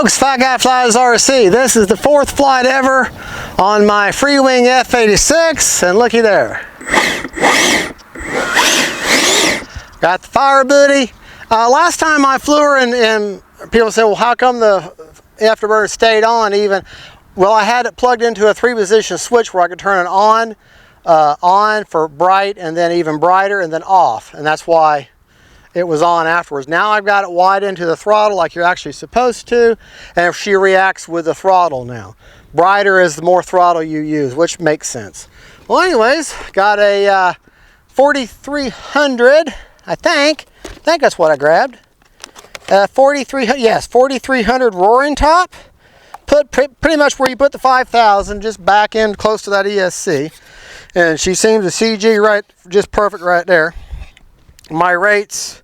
folks, Fat Guy Flies RC. This is the 4th flight ever on my FREEWING F-86, and looky there. Got the fire booty. Last time I flew her and people said, well, how come the afterburner stayed on even? Well, I had it plugged into a 3-position switch where I could turn it on for bright, and then even brighter, and then off, and that's why it was on afterwards. Now I've got it wide into the throttle like you're actually supposed to, and if she reacts with the throttle now. Brighter is the more throttle you use, which makes sense. Well, anyways, got a 4300, I think that's what I grabbed. 4300, yes, 4300 roaring top. Put pretty much where you put the 5000, just back in close to that ESC. And she seems to CG right, just perfect right there. My rates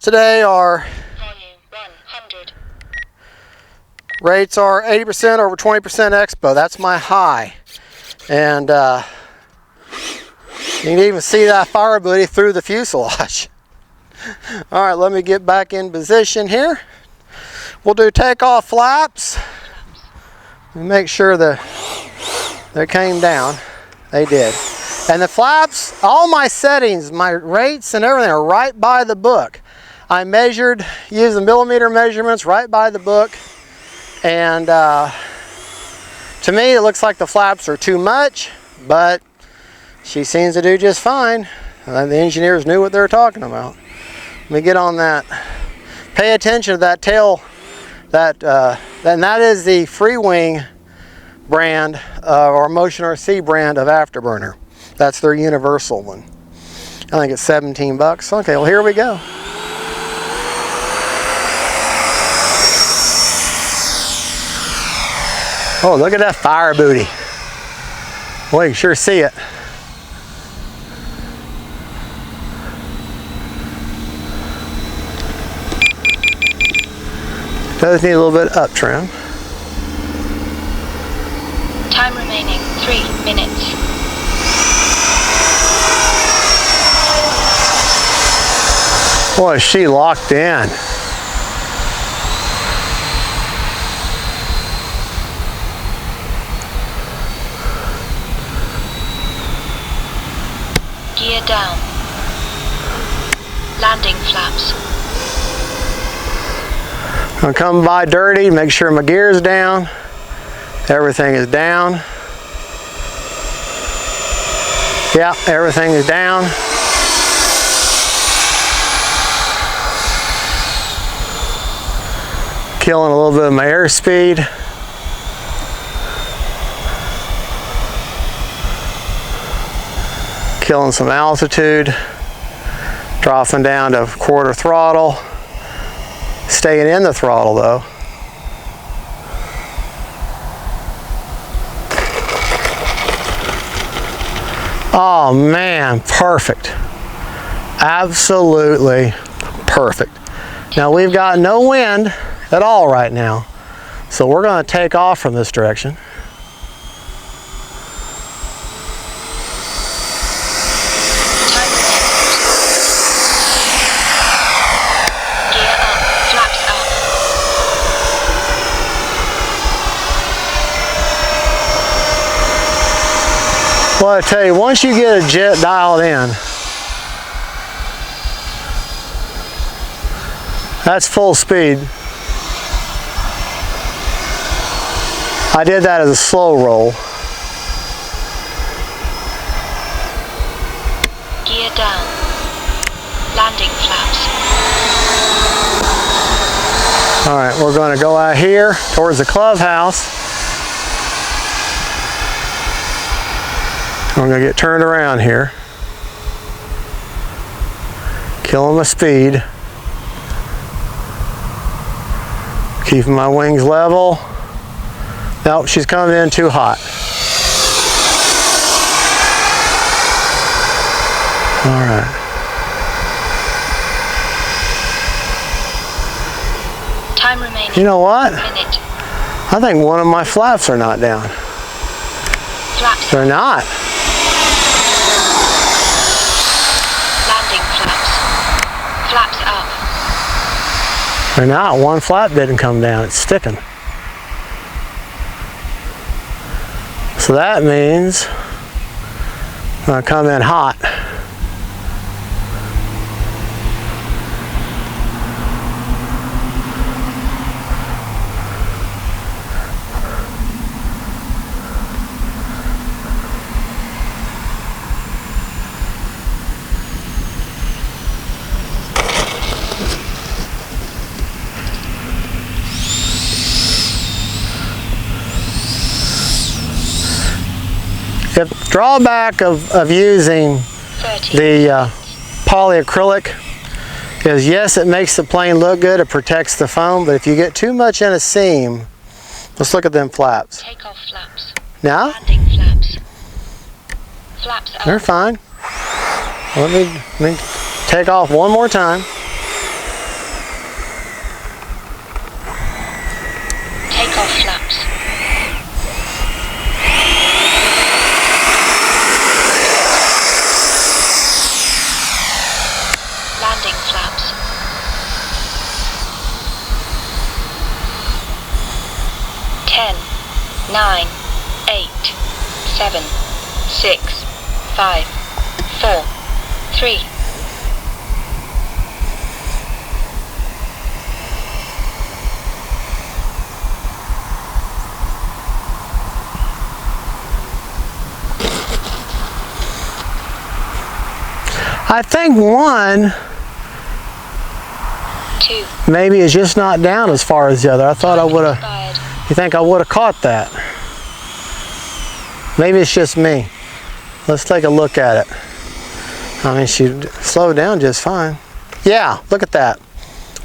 today are 100. Rates are 80% over 20% expo. That's my high. And you can even see that fire booty through the fuselage. All right, let me get back in position here. We'll do takeoff flaps. Make sure that they came down. They did. And the flaps, all my settings, my rates and everything are right by the book. I measured, used the millimeter measurements right by the book. And to me, it looks like the flaps are too much, but she seems to do just fine. The engineers knew what they were talking about. Let me get on that. Pay attention to that tail. And that is the FREEWING brand or Motion RC brand of afterburner. That's their universal one. I think it's 17 bucks. Okay, well, here we go. Oh, look at that fire booty. Well, you can sure see it. Does need a little bit of up trim. Time remaining 3 minutes. Boy, is she locked in. Gear down. Landing flaps. I'm coming by dirty, make sure my gear's down. Everything is down. Yeah, everything is down. Killing a little bit of my airspeed. Killing some altitude. Dropping down to quarter throttle. Staying in the throttle though. Oh man, perfect. Absolutely perfect. Now we've got no wind at all right now, so we're going to take off from this direction. Gear up, flaps up. Well, I tell you, once you get a jet dialed in, that's full speed. I did that as a slow roll. Gear down. Landing flaps. All right, we're going to go out here towards the clubhouse. I'm going to get turned around here. Killing my speed. Keeping my wings level. Nope, she's coming in too hot. All right. Time remaining. You know what? Minute. I think one of my flaps are not down. Flaps. They're not. Landing flaps. Flaps up. They're not. One flap didn't come down. It's sticking. So that means I'm going to come in hot. The drawback of using 30. the polyacrylic is, yes, it makes the plane look good, it protects the foam, but if you get too much in a seam, let's look at them flaps. Takeoff flaps. Now, Landing flaps. Flaps up. they're fine. Let me take off one more time. Takeoff flaps. Landing flaps. Ten, 9, 8, 7, 6, 5, 4, 3. I think one 2. maybe is just not down as far as the other. I thought I would have. Expired. You think I would have caught that? Maybe it's just me. Let's take a look at it. I mean, she slowed down just fine. Yeah, look at that.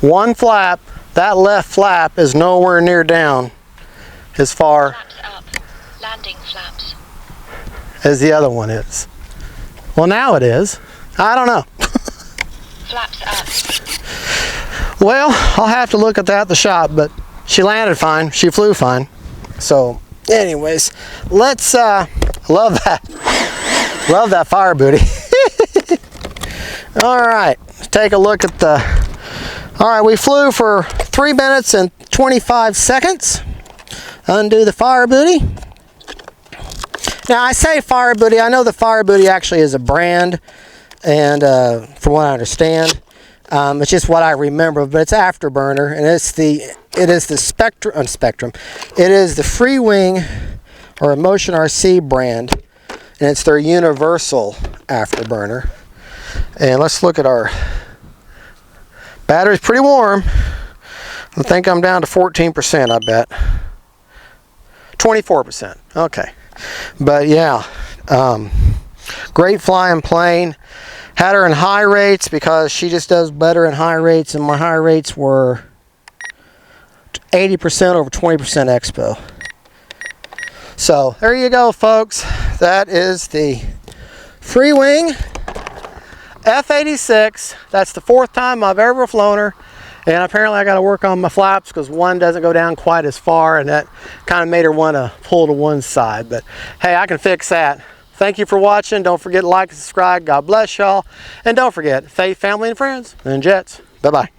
One flap, that left flap is nowhere near down as far Flaps up. Landing flaps. as the other one is. Well, now it is. I don't know. Flaps up. Well, I'll have to look at that at the shop, but she landed fine. She flew fine. So, anyways, let's, love that fire booty. All right, let's take a look at the, all right, we flew for 3 minutes and 25 seconds. Undo the fire booty. Now, I say fire booty, I know the fire booty actually is a brand, and from what I understand, it's just what I remember, but it's Afterburner, and it is the Spectrum, it is the FREEWING or Emotion RC brand, and it's their universal Afterburner. And let's look at our battery's pretty warm. I think I'm down to 14%, I bet. 24%, okay. But yeah, great flying plane. Had her in high rates because she just does better in high rates, and my high rates were 80% over 20% expo. So there you go, folks. That is the FREEWING F-86. That's the 4th time I've ever flown her. And apparently I got to work on my flaps because one doesn't go down quite as far, and that kind of made her want to pull to one side. But hey, I can fix that. Thank you for watching. Don't forget to like and subscribe. God bless y'all. And don't forget, faith, family, and friends, and jets. Bye-bye.